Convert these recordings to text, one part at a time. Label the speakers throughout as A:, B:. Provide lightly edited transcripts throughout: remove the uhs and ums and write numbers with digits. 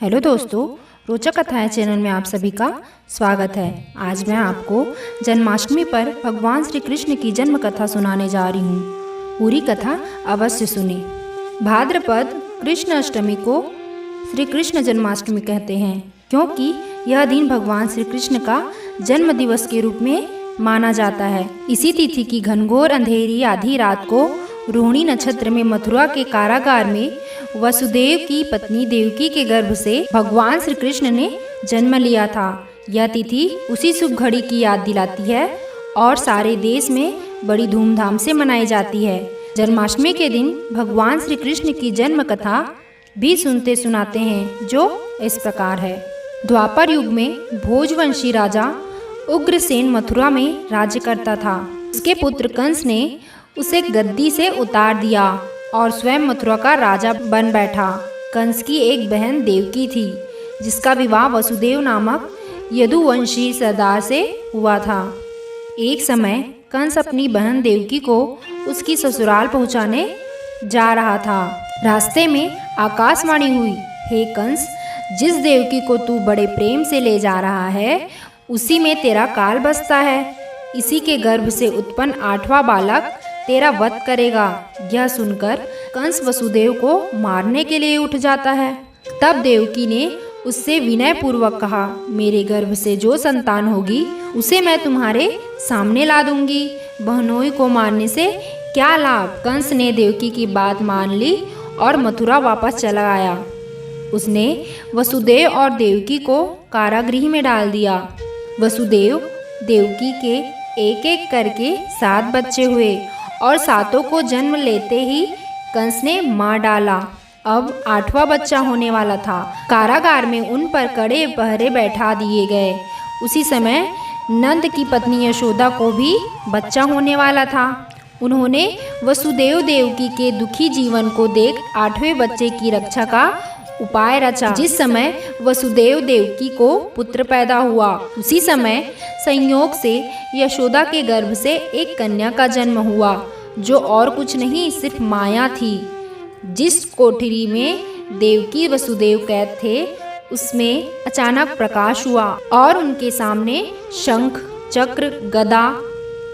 A: Hello दोस्तों, रोचक कथाएं चैनल में आप सभी का स्वागत है। आज मैं आपको जन्माष्टमी पर भगवान श्री कृष्ण की जन्म कथा सुनाने जा रही हूँ। पूरी कथा अवश्य सुने। भाद्रपद कृष्ण अष्टमी को श्री कृष्ण जन्माष्टमी कहते हैं, क्योंकि यह दिन भगवान श्री कृष्ण का जन्म दिवस के रूप में माना जाता है। इसी तिथि की घनघोर अंधेरी आधी रात को रोहिणी नक्षत्र में मथुरा के कारागार में वसुदेव की पत्नी देवकी के गर्भ से भगवान श्री कृष्ण ने जन्म लिया था। यह तिथि उसी शुभ घड़ी की याद दिलाती है और सारे देश में बड़ी धूमधाम से मनाई जाती है। जन्माष्टमी के दिन भगवान श्री कृष्ण की जन्म कथा भी सुनते सुनाते हैं, जो इस प्रकार है। द्वापर युग में भोजवंशी राजा उग्रसेन मथुरा में राज्य करता था। उसके पुत्र कंस ने उसे गद्दी से उतार दिया और स्वयं मथुरा का राजा बन बैठा। कंस की एक बहन देवकी थी, जिसका विवाह वसुदेव नामक यदुवंशी सरदार से हुआ था। एक समय कंस अपनी बहन देवकी को उसकी ससुराल पहुंचाने जा रहा था। रास्ते में आकाशवाणी हुई, हे कंस, जिस देवकी को तू बड़े प्रेम से ले जा रहा है, उसी में तेरा काल बसता है। इसी के गर्भ से उत्पन्न 8वां बालक तेरा वध करेगा। यह सुनकर कंस वसुदेव को मारने के लिए उठ जाता है। तब देवकी ने उससे विनय पूर्वक कहा, मेरे गर्भ से जो संतान होगी उसे मैं तुम्हारे सामने ला दूंगी। बहनोई को मारने से क्या लाभ। कंस ने देवकी की बात मान ली और मथुरा वापस चला आया। उसने वसुदेव और देवकी को कारागृह में डाल दिया। वसुदेव देवकी के एक एक करके 7 बच्चे हुए और 7 को जन्म लेते ही कंस ने मार डाला। अब 8वां बच्चा होने वाला था। कारागार में उन पर कड़े पहरे बैठा दिए गए। उसी समय नंद की पत्नी यशोदा को भी बच्चा होने वाला था। उन्होंने वसुदेव देवकी के दुखी जीवन को देख 8वें बच्चे की रक्षा का उपाय रचा। जिस समय वसुदेव देवकी को पुत्र पैदा हुआ, उसी समय संयोग से यशोदा के गर्भ से एक कन्या का जन्म हुआ, जो और कुछ नहीं सिर्फ माया थी। जिस कोठरी में देवकी वसुदेव कैद थे, उसमें अचानक प्रकाश हुआ और उनके सामने शंख चक्र गदा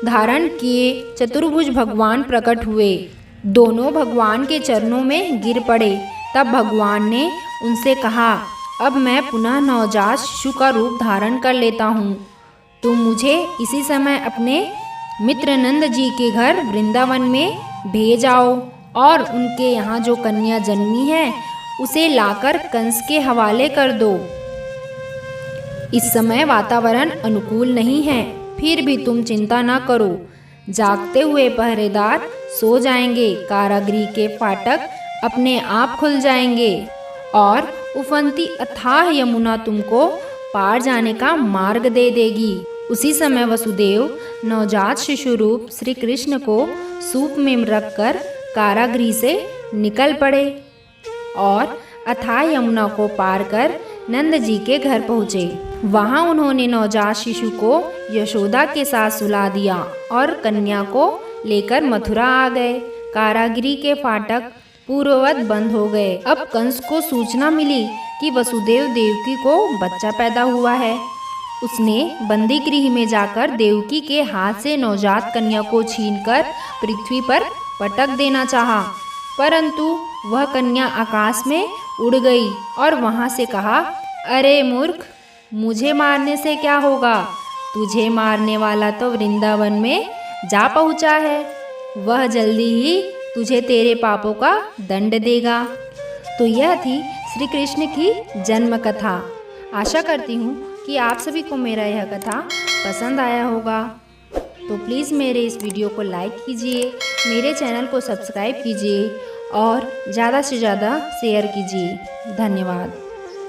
A: धारण किए चतुर्भुज भगवान प्रकट हुए। दोनों भगवान के चरणों में गिर पड़े। तब भगवान ने उनसे कहा, अब मैं पुनः नवजात शिशु का रूप धारण कर लेता हूँ। तुम मुझे इसी समय अपने मित्र नंद जी के घर वृंदावन में भेज आओ और उनके यहाँ जो कन्या जन्मी है उसे लाकर कंस के हवाले कर दो। इस समय वातावरण अनुकूल नहीं है, फिर भी तुम चिंता न करो। जागते हुए पहरेदार सो जाएंगे, कारागृह के फाटक अपने आप खुल जाएंगे और उफनती अथाह यमुना तुमको पार जाने का मार्ग दे देगी। उसी समय वसुदेव नवजात शिशु रूप श्री कृष्ण को सूप में रखकर कारागृह से निकल पड़े और अथाह यमुना को पार कर नंद जी के घर पहुँचे। वहाँ उन्होंने नवजात शिशु को यशोदा के साथ सुला दिया और कन्या को लेकर मथुरा आ गए। कारागृह के फाटक पूर्ववत बंद हो गए। अब कंस को सूचना मिली कि वसुदेव देवकी को बच्चा पैदा हुआ है। उसने बंदी गृह में जाकर देवकी के हाथ से नवजात कन्या को छीनकर पृथ्वी पर पटक देना चाहा, परंतु वह कन्या आकाश में उड़ गई और वहां से कहा, अरे मूर्ख, मुझे मारने से क्या होगा। तुझे मारने वाला तो वृंदावन में जा पहुंचा है। वह जल्दी ही तुझे तेरे पापों का दंड देगा। तो यह थी श्री कृष्ण की जन्म कथा। आशा करती हूँ कि आप सभी को मेरा यह कथा पसंद आया होगा। तो प्लीज़ मेरे इस वीडियो को लाइक कीजिए, मेरे चैनल को सब्सक्राइब कीजिए और ज़्यादा से ज़्यादा शेयर कीजिए। धन्यवाद।